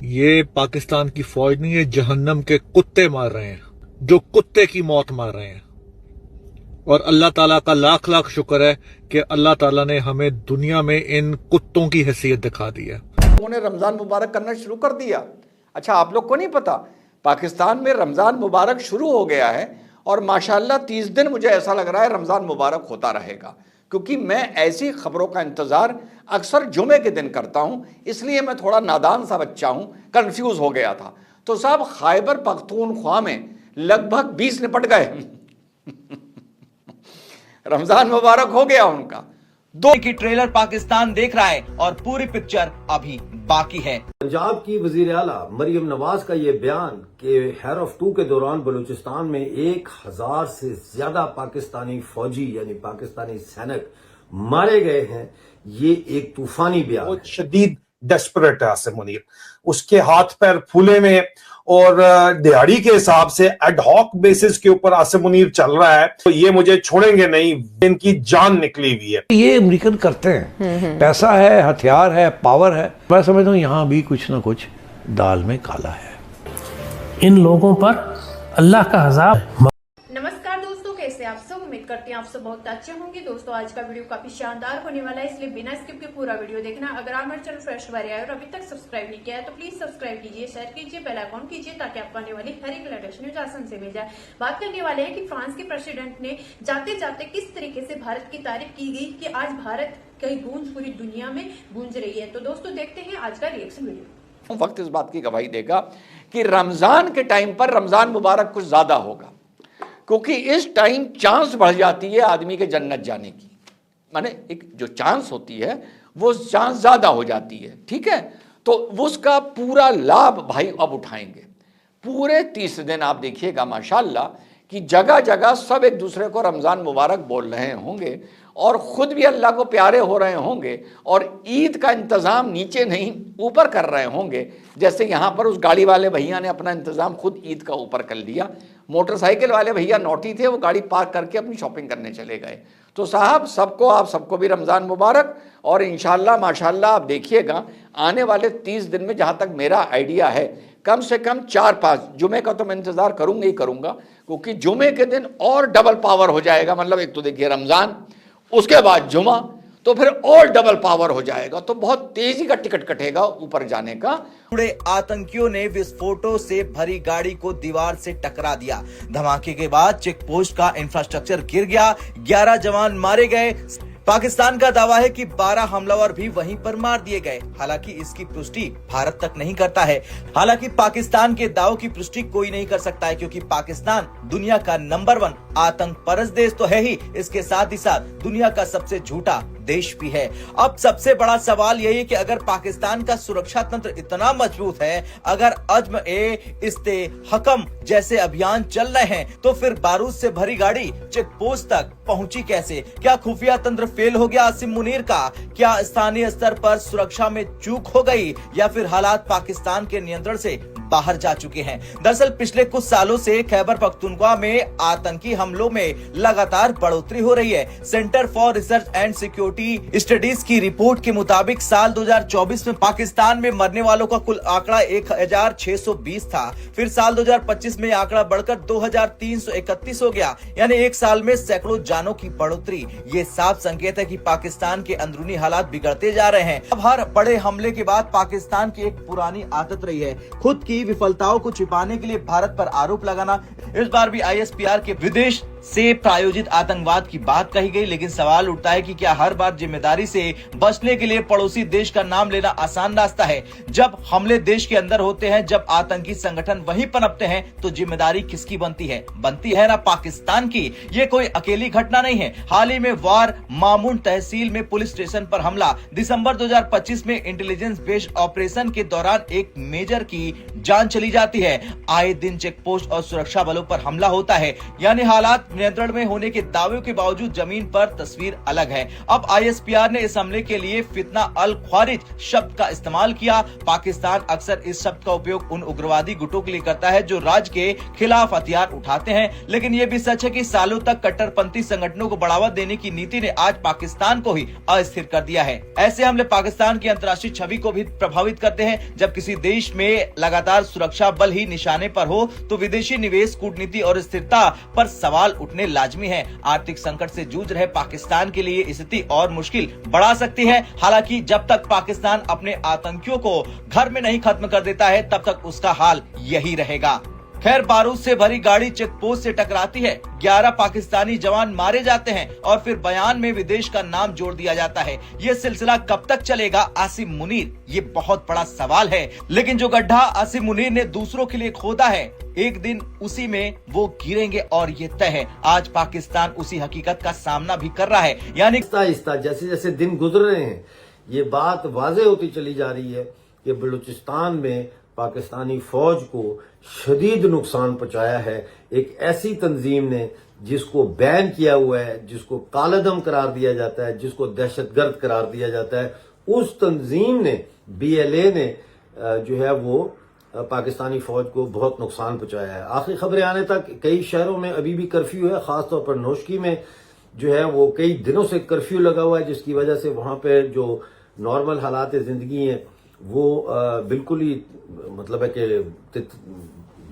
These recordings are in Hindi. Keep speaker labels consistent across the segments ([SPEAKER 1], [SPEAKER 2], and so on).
[SPEAKER 1] ये पाकिस्तान की फौज नहीं, ये जहन्नम के कुत्ते मार रहे हैं, जो कुत्ते की मौत मार रहे हैं। और अल्लाह ताला का लाख लाख शुक्र है कि अल्लाह ताला ने हमें दुनिया में इन कुत्तों की हैसियत दिखा दी है।
[SPEAKER 2] उन्होंने रमजान मुबारक करना शुरू कर दिया। अच्छा, आप लोग को नहीं पता, पाकिस्तान में रमजान मुबारक शुरू हो गया है और माशाल्लाह 30 दिन मुझे ऐसा लग रहा है रमजान मुबारक होता रहेगा, क्योंकि मैं ऐसी खबरों का इंतजार अक्सर जुमे के दिन करता हूं, इसलिए मैं थोड़ा नादान सा बच्चा हूं, कंफ्यूज हो गया था। तो साहब, खैबर पख्तूनख्वा में लगभग 20 निपट गए रमजान मुबारक हो गया उनका।
[SPEAKER 3] दो की ट्रेलर पाकिस्तान देख रहा है और पूरी पिक्चर अभी बाकी है।
[SPEAKER 4] पंजाब की वजीर आला मरियम नवाज का ये बयान कि हैरफ 2 के दौरान बलूचिस्तान में 1000 से ज्यादा पाकिस्तानी फौजी यानी पाकिस्तानी सैनिक मारे गए हैं, ये एक तूफानी बयान।
[SPEAKER 5] वो शदीद डेस्परेट है आसिम मुनीर, उसके हाथ पैर फूले में और दिहाड़ी के हिसाब से एडहॉक बेसिस के ऊपर आसिम मुनीर चल रहा है। तो ये मुझे छोड़ेंगे नहीं, इनकी जान निकली हुई है।
[SPEAKER 6] ये अमेरिकन करते हैं, पैसा है, हथियार है, पावर है। मैं समझता हूँ यहाँ भी कुछ ना कुछ दाल में काला है।
[SPEAKER 7] इन लोगों पर अल्लाह का अज़ाब।
[SPEAKER 8] नमस्कार दोस्तों, कैसे आप सब? उम्मीद करते हैं आप सब बहुत अच्छे होंगे। दोस्तों, आज का वीडियो काफी शानदार होने वाला है, इसलिए बिना स्किप के पूरा वीडियो देखना। अगर आप हमारे चैनल फ्रेश बारे आए और अभी तक सब्सक्राइब नहीं किया है तो प्लीज सब्सक्राइब कीजिए, शेयर कीजिए, बेल आइकॉन कीजिए, ताकि आपको आने वाली हर एक लेटेस्ट न्यूज आसान से मिल जाए। बात करने वाले हैं कि फ्रांस के प्रेसिडेंट ने जाते जाते किस तरीके से भारत की तारीफ की गई कि आज भारत की गूंज पूरी दुनिया में गूंज रही है। तो दोस्तों, देखते हैं आज का रिएक्शन वीडियो।
[SPEAKER 2] वक्त इस बात की गवाही देगा कि रमजान के टाइम पर रमजान मुबारक कुछ ज्यादा होगा, क्योंकि इस टाइम चांस बढ़ जाती है आदमी के जन्नत जाने की। माने एक जो चांस होती है वो चांस ज्यादा हो जाती है, ठीक है। तो उसका पूरा लाभ भाई अब उठाएंगे। पूरे 30 दिन आप देखिएगा माशाल्लाह कि जगह जगह सब एक दूसरे को रमजान मुबारक बोल रहे होंगे और खुद भी अल्लाह को प्यारे हो रहे होंगे और ईद का इंतज़ाम नीचे नहीं ऊपर कर रहे होंगे। जैसे यहाँ पर उस गाड़ी वाले भैया ने अपना इंतज़ाम खुद ईद का ऊपर कर लिया। मोटरसाइकिल वाले भैया नोटी थे, वो गाड़ी पार्क करके अपनी शॉपिंग करने चले गए। तो साहब, सबको आप सबको भी रमज़ान मुबारक। और इंशाल्लाह माशाल्लाह आप देखिएगा आने वाले 30 दिन में, जहाँ तक मेरा आइडिया है, कम से कम 4-5 जुमे का तो मैं इंतज़ार करूँगा ही करूँगा, क्योंकि जुमे के दिन और डबल पावर हो जाएगा। मतलब एक तो देखिए रमज़ान, उसके बाद जुमा, तो फिर और डबल पावर हो जाएगा। तो बहुत तेजी का टिकट कटेगा ऊपर जाने का।
[SPEAKER 3] जुड़े आतंकियों ने विस्फोटों से भरी गाड़ी को दीवार से टकरा दिया। धमाके के बाद चेक पोस्ट का इंफ्रास्ट्रक्चर गिर गया, 11 जवान मारे गए। पाकिस्तान का दावा है कि 12 हमलावर भी वहीं पर मार दिए गए। हालांकि इसकी पुष्टि भारत तक नहीं करता है। हालांकि पाकिस्तान के दावों की पुष्टि कोई नहीं कर सकता है, क्योंकि पाकिस्तान दुनिया का नंबर 1 आतंक परस्त देश तो है ही, इसके साथ ही साथ दुनिया का सबसे झूठा देश भी है। अब सबसे बड़ा सवाल यही है कि अगर पाकिस्तान का सुरक्षा तंत्र इतना मजबूत है, अगर अज़्म ए इस्तेहकम जैसे अभियान चल रहे हैं, तो फिर बारूद से भरी गाड़ी चेक पोस्ट तक पहुंची कैसे? क्या खुफिया तंत्र फेल हो गया आसिम मुनीर का? क्या स्थानीय स्तर पर सुरक्षा में चूक हो गई, या फिर हालात पाकिस्तान के नियंत्रण से बाहर जा चुके हैं? दरअसल पिछले कुछ सालों से खैबर पख्तूनख्वा में आतंकी हमलों में लगातार बढ़ोतरी हो रही है। Centre for research and security studies की रिपोर्ट के मुताबिक साल 2024 में पाकिस्तान में मरने वालों का कुल आंकड़ा 1620 था। फिर साल 2025 में आंकड़ा बढ़कर 2331 हो गया, यानी एक साल में सैकड़ों जानों की बढ़ोतरी। ये साफ संकेत है कि पाकिस्तान के अंदरूनी हालात बिगड़ते जा रहे हैं। अब हर बड़े हमले के बाद पाकिस्तान की एक पुरानी आदत रही है खुद की विफलताओं को छिपाने के लिए भारत पर आरोप लगाना। इस बार भी ISPR के विदेश से प्रायोजित आतंकवाद की बात कही गई, लेकिन सवाल उठता है कि क्या हर बार जिम्मेदारी से बचने के लिए पड़ोसी देश का नाम लेना आसान रास्ता है? जब हमले देश के अंदर होते हैं, जब आतंकी संगठन वहीं पनपते हैं, तो जिम्मेदारी किसकी बनती है? बनती है ना पाकिस्तान की। ये कोई अकेली घटना नहीं है। हाल ही में वार मामून तहसील में पुलिस स्टेशन पर हमला, दिसंबर 2025 में इंटेलिजेंस बेस्ड ऑपरेशन के दौरान एक मेजर की जान चली जाती है। आए दिन चेक पोस्ट और सुरक्षा बलों पर हमला होता है, यानी हालात नियंत्रण में होने के दावे के बावजूद जमीन पर तस्वीर अलग है। अब ISPR ने इस हमले के लिए फितना अल ख्वारिज शब्द का इस्तेमाल किया। पाकिस्तान अक्सर इस शब्द का उपयोग उन उग्रवादी गुटों के लिए करता है जो राज्य के खिलाफ हथियार उठाते हैं, लेकिन यह भी सच है कि सालों तक कट्टरपंथी संगठनों को बढ़ावा देने की नीति ने आज पाकिस्तान को ही अस्थिर कर दिया है। ऐसे हमले पाकिस्तान की अंतर्राष्ट्रीय छवि को भी प्रभावित करते हैं। जब किसी देश में लगातार सुरक्षा बल ही निशाने पर हो तो विदेशी निवेश, कूटनीति और स्थिरता पर सवाल उठने लाजमी है। आर्थिक संकट से जूझ रहे पाकिस्तान के लिए स्थिति और मुश्किल बढ़ा सकती है। हालांकि जब तक पाकिस्तान अपने आतंकियों को घर में नहीं खत्म कर देता है तब तक उसका हाल यही रहेगा। खैर, बारूद से भरी गाड़ी चेक पोस्ट से टकराती है, 11 पाकिस्तानी जवान मारे जाते हैं और फिर बयान में विदेश का नाम जोड़ दिया जाता है। ये सिलसिला कब तक चलेगा आसिम मुनीर, ये बहुत बड़ा सवाल है। लेकिन जो गड्ढा आसिम मुनीर ने दूसरों के लिए खोदा है, एक दिन उसी में वो गिरेंगे और ये तय है। आज पाकिस्तान उसी हकीकत का सामना भी कर रहा है। यानी
[SPEAKER 4] आहिस्ता जैसे जैसे दिन गुजर रहे हैं ये बात वाजे होती चली जा रही है कि बलूचिस्तान में पाकिस्तानी फौज को शदीद नुकसान पहुंचाया है। एक ऐसी तंजीम ने जिसको बैन किया हुआ है, जिसको कालादम करार दिया जाता है, जिसको दहशतगर्द करार दिया जाता है, उस तंजीम ने, BLA ने जो है वो पाकिस्तानी फौज को बहुत नुकसान पहुंचाया है। आखिरी खबरें आने तक कई शहरों में अभी भी कर्फ्यू है, खासतौर पर नोशकी में जो है वो कई दिनों से कर्फ्यू लगा हुआ है, जिसकी वजह से वहां पे जो नॉर्मल हालात जिंदगी है वो बिल्कुल ही मतलब है कि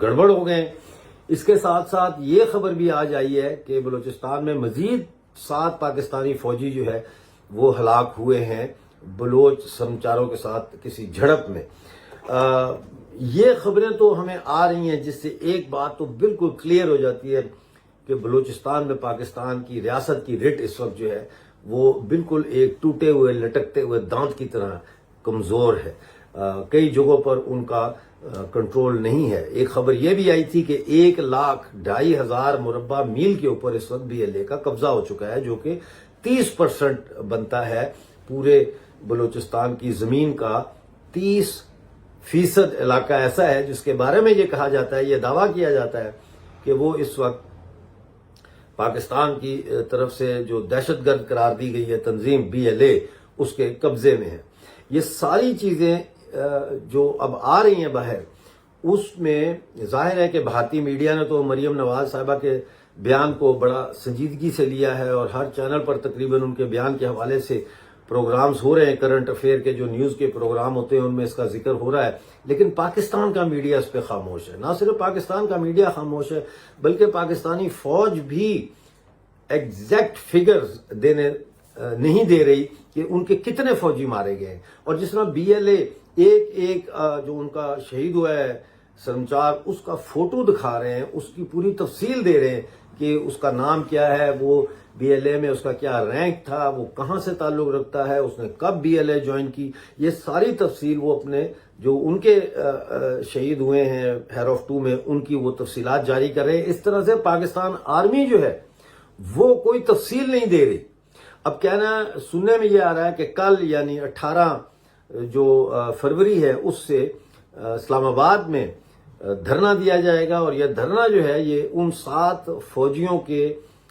[SPEAKER 4] गड़बड़ हो गए। इसके साथ साथ ये खबर भी आज आई है कि बलूचिस्तान में मजीद 7 पाकिस्तानी फौजी जो है वो हलाक हुए हैं बलोच समाचारों के साथ किसी झड़प में। ये खबरें तो हमें आ रही हैं जिससे एक बात तो बिल्कुल क्लियर हो जाती है कि बलूचिस्तान में पाकिस्तान की रियासत की रिट इस वक्त जो है वो बिल्कुल एक टूटे हुए लटकते हुए दांत की तरह कमजोर है। कई जगहों पर उनका कंट्रोल नहीं है। एक खबर यह भी आई थी कि 1,02,500 मुरब्बा मील के ऊपर इस वक्त BLA का कब्जा हो चुका है, जो कि 30% बनता है पूरे बलूचिस्तान की जमीन का। 30% इलाका ऐसा है जिसके बारे में यह कहा जाता है, यह दावा किया जाता है कि वो इस वक्त पाकिस्तान की तरफ से जो दहशतगर्द करार दी गई है तंजीम BLA, उसके कब्जे में है। ये सारी चीजें जो अब आ रही हैं बाहर, उसमें जाहिर है कि भारतीय मीडिया ने तो मरियम नवाज साहिबा के बयान को बड़ा संजीदगी से लिया है और हर चैनल पर तकरीबन उनके बयान के हवाले से प्रोग्राम्स हो रहे हैं। करंट अफेयर के जो न्यूज के प्रोग्राम होते हैं उनमें इसका जिक्र हो रहा है, लेकिन पाकिस्तान का मीडिया इस पर खामोश है। ना सिर्फ पाकिस्तान का मीडिया खामोश है बल्कि पाकिस्तानी फौज भी एग्जैक्ट फिगर्स देने नहीं दे रही कि उनके कितने फौजी मारे गए। और जिस तरह BLA एक जो उनका शहीद हुआ है समाचार, उसका फोटो दिखा रहे हैं, उसकी पूरी तफसील दे रहे हैं कि उसका नाम क्या है, वो BLA में उसका क्या रैंक था, वो कहां से ताल्लुक रखता है, उसने कब BLA ज्वाइन की, ये सारी तफसील वो अपने जो उनके शहीद हुए हैं हैरोफ 2 में उनकी वो तफसीलात जारी कर रहे हैं। इस तरह से पाकिस्तान आर्मी जो है वो कोई तफसील नहीं दे रही। अब कहना सुनने में ये आ रहा है कि कल यानी 18 जो फरवरी है उससे इस्लामाबाद में धरना दिया जाएगा और यह धरना जो है ये उन 7 फौजियों के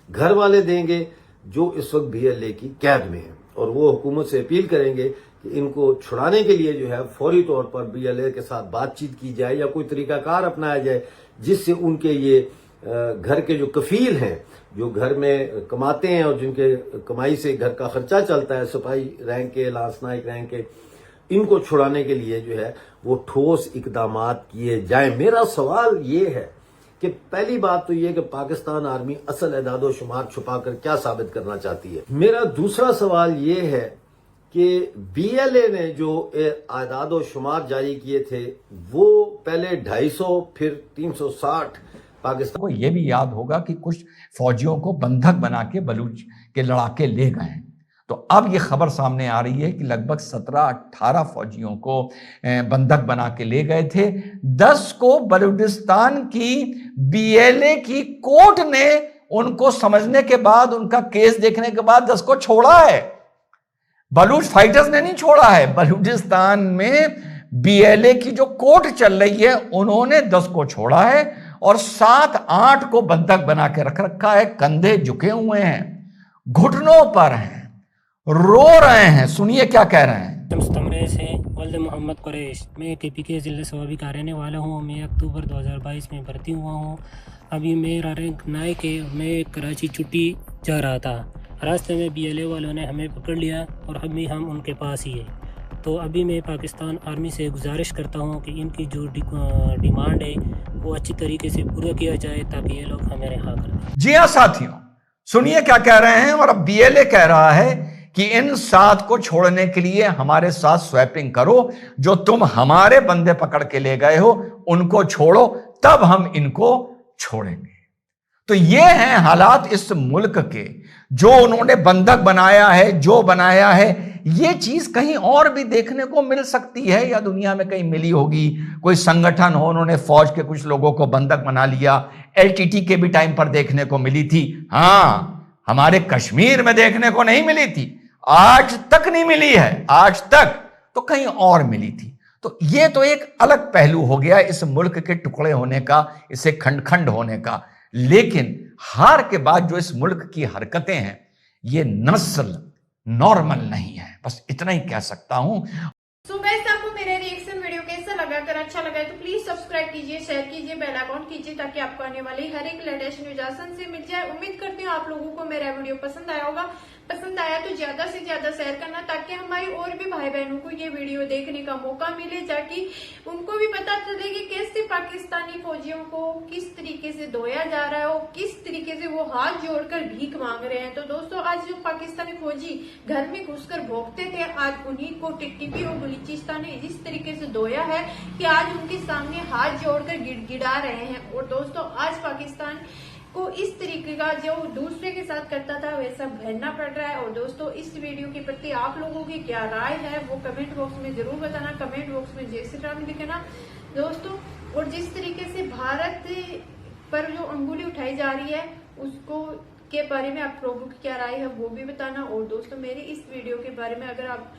[SPEAKER 4] घर वाले देंगे जो इस वक्त BLA की कैद में है, और वो हुकूमत से अपील करेंगे कि इनको छुड़ाने के लिए जो है फौरी तौर पर BLA के साथ बातचीत की जाए या कोई तरीकाकार अपनाया जाए जिससे उनके ये घर के जो कफील हैं, जो घर में कमाते हैं और जिनके कमाई से घर का खर्चा चलता है, सिपाही रैंक के, लांस नायक रैंक के, इनको छुड़ाने के लिए जो है वो ठोस इकदामात किए जाएं। मेरा सवाल ये है कि पहली बात तो ये कि पाकिस्तान आर्मी असल एदादो शुमार छुपाकर क्या साबित करना चाहती है। मेरा दूसरा सवाल ये है कि BLA ने जो एदादो शुमार जारी किए थे वो पहले 250 फिर 360 पाकिस्तान
[SPEAKER 2] को यह भी याद होगा कि कुछ फौजियों को बंधक बना के बलूच के लड़ाके ले गए हैं। तो अब ये खबर सामने आ रही है कि लगभग 17-18 फौजियों को बंधक बना के ले गए थे। 10 को बलूचिस्तान की BLA की कोर्ट ने उनको समझने के बाद, उनका केस देखने के बाद 10 को छोड़ा है। बलूच फाइटर्स ने नहीं छोड़ा है। बलूचिस्तान में BLA की जो कोर्ट चल रही है उन्होंने 10 को छोड़ा है और 7-8 को बंधक बना के रख रखा है, कंधे झुके हुए हैं, घुटनों पर हैं, रो रहे हैं। सुनिए क्या कह रहे हैं।
[SPEAKER 9] मुस्तमरे से वल्द मोहम्मद कुरैश, मैं KPK ज़िले स्वाबी का रहने वाला हूँ। मैं अक्टूबर 2022 में भर्ती हुआ हूँ। अभी मेरा रैंक 9 के, मैं कराची छुट्टी जा रहा था। रास्ते में BLA वालों ने हमें पकड़ लिया और अभी हम उनके पास ही है। तो अभी मैं पाकिस्तान आर्मी से गुजारिश करता हूँ कि इनकी जो डिमांड है वो अच्छी तरीके से पूरा किया जाए ताकि ये लोग हमें रिहा कर दें।
[SPEAKER 2] जी हाँ साथियों, सुनिए क्या कह रहे हैं। और अब BLA कह रहा है कि इन 7 को छोड़ने के लिए हमारे साथ स्वैपिंग करो, जो तुम हमारे बंदे पकड़ के ले गए हो उनको छोड़ो, तब हम इनको छोड़ेंगे। तो ये हैं हालात इस मुल्क के, जो उन्होंने बंधक बनाया है, जो बनाया है। ये चीज कहीं और भी देखने को मिल सकती है या दुनिया में कहीं मिली होगी। कोई संगठन हो, उन्होंने फौज के कुछ लोगों को बंधक बना लिया। LTT के भी टाइम पर देखने को मिली थी। हाँ, हमारे कश्मीर में देखने को नहीं मिली थी, आज तक नहीं मिली है, आज तक। तो कहीं और मिली थी। तो ये तो एक अलग पहलू हो गया इस मुल्क के टुकड़े होने का, इसे खंड खंड होने का। लेकिन हार के बाद जो इस मुल्क की हरकतें हैं, ये नस्ल नॉर्मल नहीं है। बस इतना ही कह सकता हूं।
[SPEAKER 8] सो गाइस, आपको मेरा रिएक्शन वीडियो कैसा लगा? अगर अच्छा लगा है तो प्लीज सब्सक्राइब कीजिए, शेयर कीजिए, बेल आइकॉन कीजिए ताकि आपको आने वाली हर एक लेटेस्ट न्यूज आसान से मिल जाए। उम्मीद करती हूँ आप लोगों को मेरा वीडियो पसंद आया होगा। पसंद आया तो ज्यादा से ज्यादा शेयर करना ताकि हमारी और भी भाई बहनों को ये वीडियो देखने का मौका मिले, ताकि उनको भी पता चले कि कैसे पाकिस्तानी फौजियों को किस तरीके से धोया जा रहा है और किस तरीके से वो हाथ जोड़कर भीख मांग रहे हैं। तो दोस्तों, आज जो पाकिस्तानी फौजी घर में घुसकर भोगते थे, आज उन्हीं को TTP और बलूचिस्तान ने जिस तरीके से धोया है कि आज उनके सामने हाथ जोड़कर गिड़गिड़ा रहे हैं। और दोस्तों, आज पाकिस्तान को इस तरीके का जो दूसरे के साथ करता था वैसा भरना पड़ रहा है। और दोस्तों, इस वीडियो के प्रति आप लोगों की क्या राय है वो कमेंट बॉक्स में जरूर बताना। कमेंट बॉक्स में जय श्री राम लिखना दोस्तों। और जिस तरीके से भारत पर जो अंगुली उठाई जा रही है उसको के बारे में आप लोगों की क्या राय है वो भी बताना। और दोस्तों, मेरी इस वीडियो के बारे में अगर आप